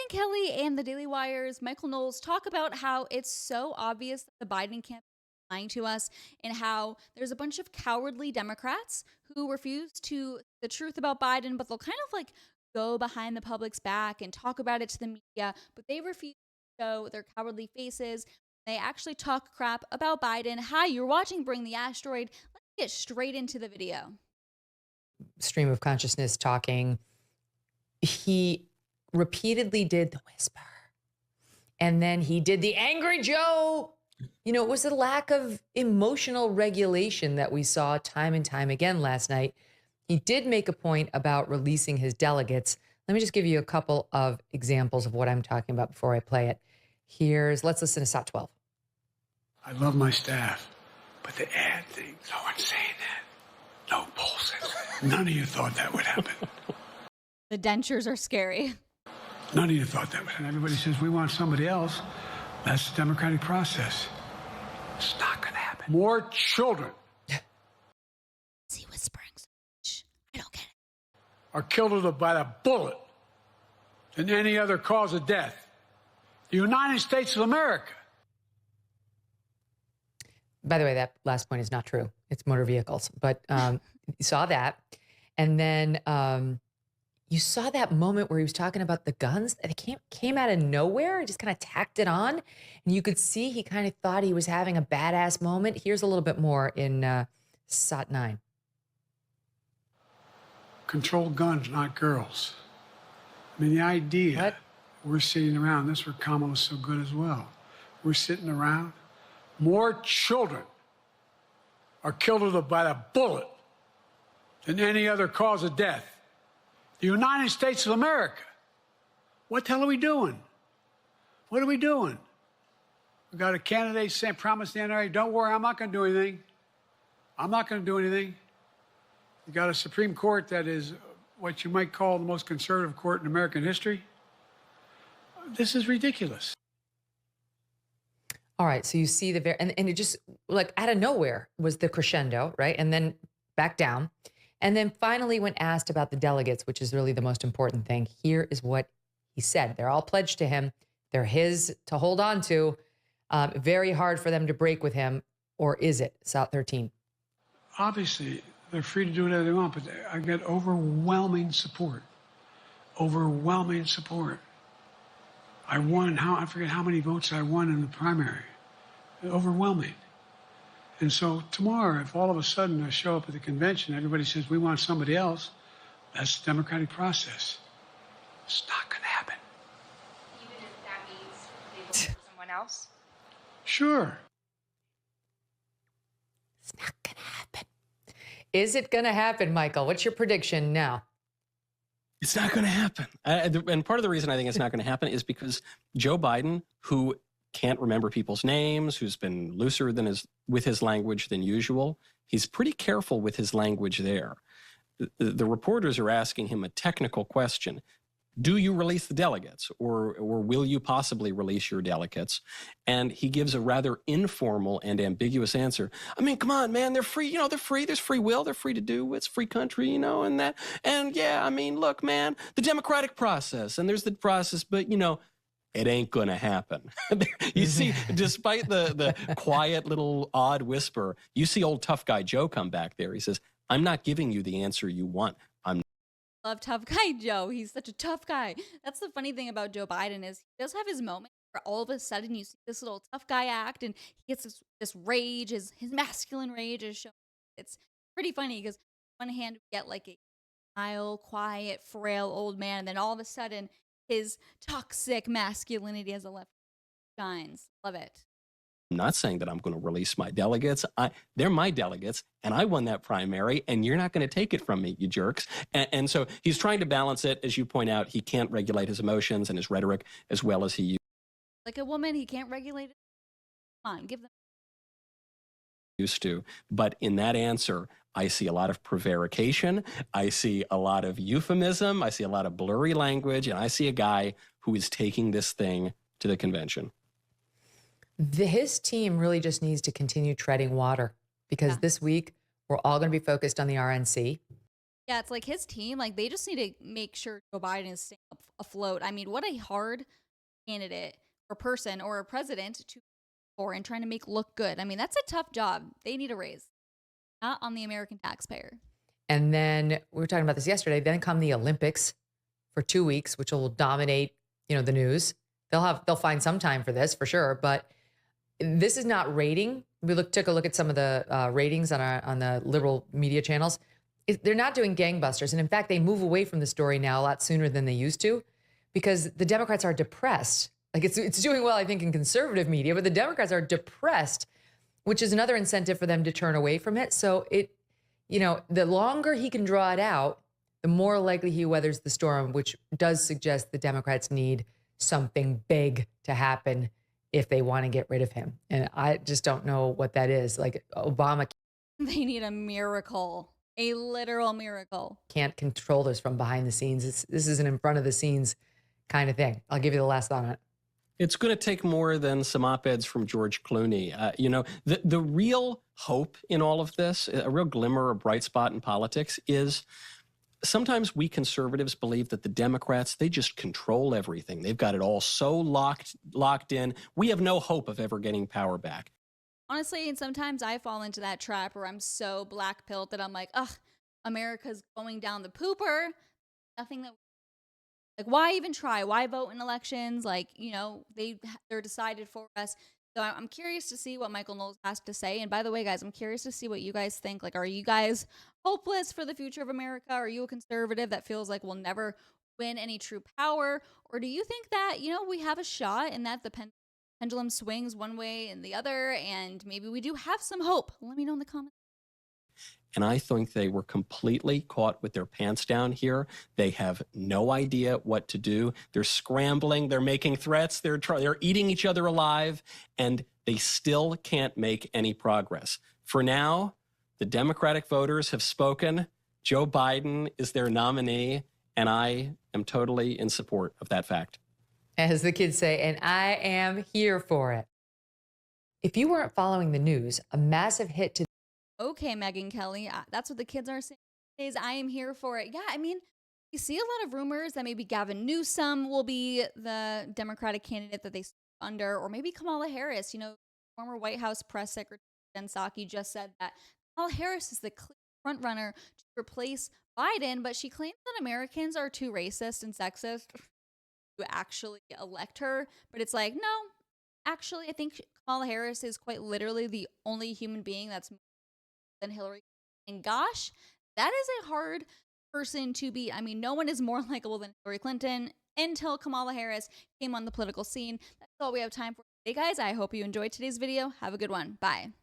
Kelly and the Daily Wire's Michael Knowles talk about how it's so obvious that the Biden campaign is lying to us and how there's a bunch of cowardly Democrats who refuse to see the truth about Biden, but they'll kind of like go behind the public's back and talk about it to the media, but they refuse to show their cowardly faces. They actually talk crap about Biden. Hi, you're watching Bring the Asteroid. Let's get straight into the video. Stream of consciousness talking, he repeatedly did the whisper. And then he did the angry Joe. You know, it was a lack of emotional regulation that we saw time and time again last night. He did make a point about releasing his delegates. Let me just give you a couple of examples of what I'm talking about before I play it. Let's listen to SOT 12. I love my staff, but the ad thing, no one's saying that. No bullshit. None of you thought that would happen. The dentures are scary. None of you thought that would happen. Everybody says we want somebody else. That's the democratic process. It's not going to happen. More children. Is he whispering so much? I don't get it. Are killed by a bullet than any other cause of death. The United States of America. By the way, that last point is not true. It's motor vehicles. But you saw that. And then you saw that moment where he was talking about the guns. It came out of nowhere. He just kind of tacked it on. And you could see he kind of thought he was having a badass moment. Here's a little bit more in SOT 9. Control guns, not girls. I mean, the idea What? we're sitting around, that's where Kamala's so good as well. We're sitting around. More children are killed by a bullet than any other cause of death. The United States of America. What the hell are we doing? What are we doing? We got a candidate saying, promise the NRA, don't worry, I'm not going to do anything. I'm not going to do anything. We got a Supreme Court that is what you might call the most conservative court in American history. This is ridiculous. All right. So you see and it just like out of nowhere was the crescendo, right? And then back down. And then finally, when asked about the delegates, which is really the most important thing, here is what he said. They're all pledged to him. They're his to hold on to. Very hard for them to break with him. Or is it? SOT 13. Obviously, they're free to do whatever they want, but I get overwhelming support. Overwhelming support. I forget how many votes I won in the primary. Overwhelming. And so tomorrow, if all of a sudden I show up at the convention, everybody says we want somebody else, that's the democratic process. It's not going to happen. Even if that means they vote for someone else? Sure. It's not going to happen. Is it going to happen, Michael? What's your prediction now? It's not going to happen. And part of the reason I think it's not going to happen is because Joe Biden, who can't remember people's names, who's been looser with his language than usual, he's pretty careful with his language there. The reporters are asking him a technical question. Do you release the delegates, or will you possibly release your delegates? And he gives a rather informal and ambiguous answer. I mean, come on, man, they're free. You know, they're free. There's free will. They're free to do. It's free country, you know, and that. And yeah, I mean, look, man, the democratic process, and there's the process, but, you know, it ain't going to happen. You see, despite the quiet little odd whisper, you see old tough guy Joe come back there. He says, I'm not giving you the answer you want. Love tough guy Joe. He's such a tough guy. That's the funny thing about Joe Biden is he does have his moment where all of a sudden you see this little tough guy act and he gets this rage, his masculine rage is shown. It's pretty funny because on one hand we get like a mild, quiet, frail old man, and then all of a sudden his toxic masculinity as a left shines. Love it. I'm not saying that I'm going to release my delegates. They're my delegates, and I won that primary, and you're not going to take it from me, you jerks. And so he's trying to balance it. As you point out, he can't regulate his emotions and his rhetoric as well as he Like a woman, he can't regulate it. Come on, give them. used to. But in that answer, I see a lot of prevarication. I see a lot of euphemism. I see a lot of blurry language, and I see a guy who is taking this thing to the convention. His team really just needs to continue treading water because this week we're all going to be focused on the RNC. Yeah, it's like his team, like they just need to make sure Joe Biden is staying afloat. I mean, what a hard candidate or person or a president to for and trying to make look good. I mean, that's a tough job. They need a raise, not on the American taxpayer. And then we were talking about this yesterday. Then come the Olympics for 2 weeks, which will dominate, the news. They'll find some time for this for sure. But this is not rating. Took a look at some of the ratings on the liberal media channels. They're not doing gangbusters. And in fact, they move away from the story now a lot sooner than they used to because the Democrats are depressed. Like it's doing well, I think, in conservative media, but the Democrats are depressed, which is another incentive for them to turn away from it. So the longer he can draw it out, the more likely he weathers the storm, which does suggest the Democrats need something big to happen if they want to get rid of him. And I just don't know what that is. Like Obama They need a miracle, a literal miracle. can't control this from behind the scenes. This is an in front of the scenes kind of thing. I'll give you the last thought on it. It's going to take more than some op-eds from George Clooney. The real hope in all of this, a real glimmer, a bright spot in politics is sometimes we conservatives believe that the Democrats, they just control everything. They've got it all so locked in. We have no hope of ever getting power back. Honestly, and sometimes I fall into that trap where I'm so black-pilled that I'm like, ugh, America's going down the pooper. Nothing that Like, why even try? Why vote in elections? Like, they're decided for us. So I'm curious to see what Michael Knowles has to say. And by the way, guys, I'm curious to see what you guys think. Like, are you guys hopeless for the future of America? Are you a conservative that feels like we'll never win any true power? Or do you think that, we have a shot and that the pendulum swings one way and the other, and maybe we do have some hope? Let me know in the comments. And I think they were completely caught with their pants down here. They have no idea what to do. They're scrambling. They're making threats. They're eating each other alive, and they still can't make any progress. For now, the Democratic voters have spoken. Joe Biden is their nominee, and I am totally in support of that fact. As the kids say, and I am here for it. If you weren't following the news, a massive hit to Okay, Megyn Kelly, that's what the kids are saying these days. I am here for it. Yeah, I mean, you see a lot of rumors that maybe Gavin Newsom will be the Democratic candidate that they under, or maybe Kamala Harris. Former White House press secretary Jen Psaki just said that Kamala Harris is the clear front runner to replace Biden, but she claims that Americans are too racist and sexist to actually elect her. But it's like, no, actually, I think Kamala Harris is quite literally the only human being that's than Hillary. And gosh, that is a hard person to beat. I mean, no one is more likable than Hillary Clinton until Kamala Harris came on the political scene. That's all we have time for today, guys. I hope you enjoyed today's video. Have a good one. Bye.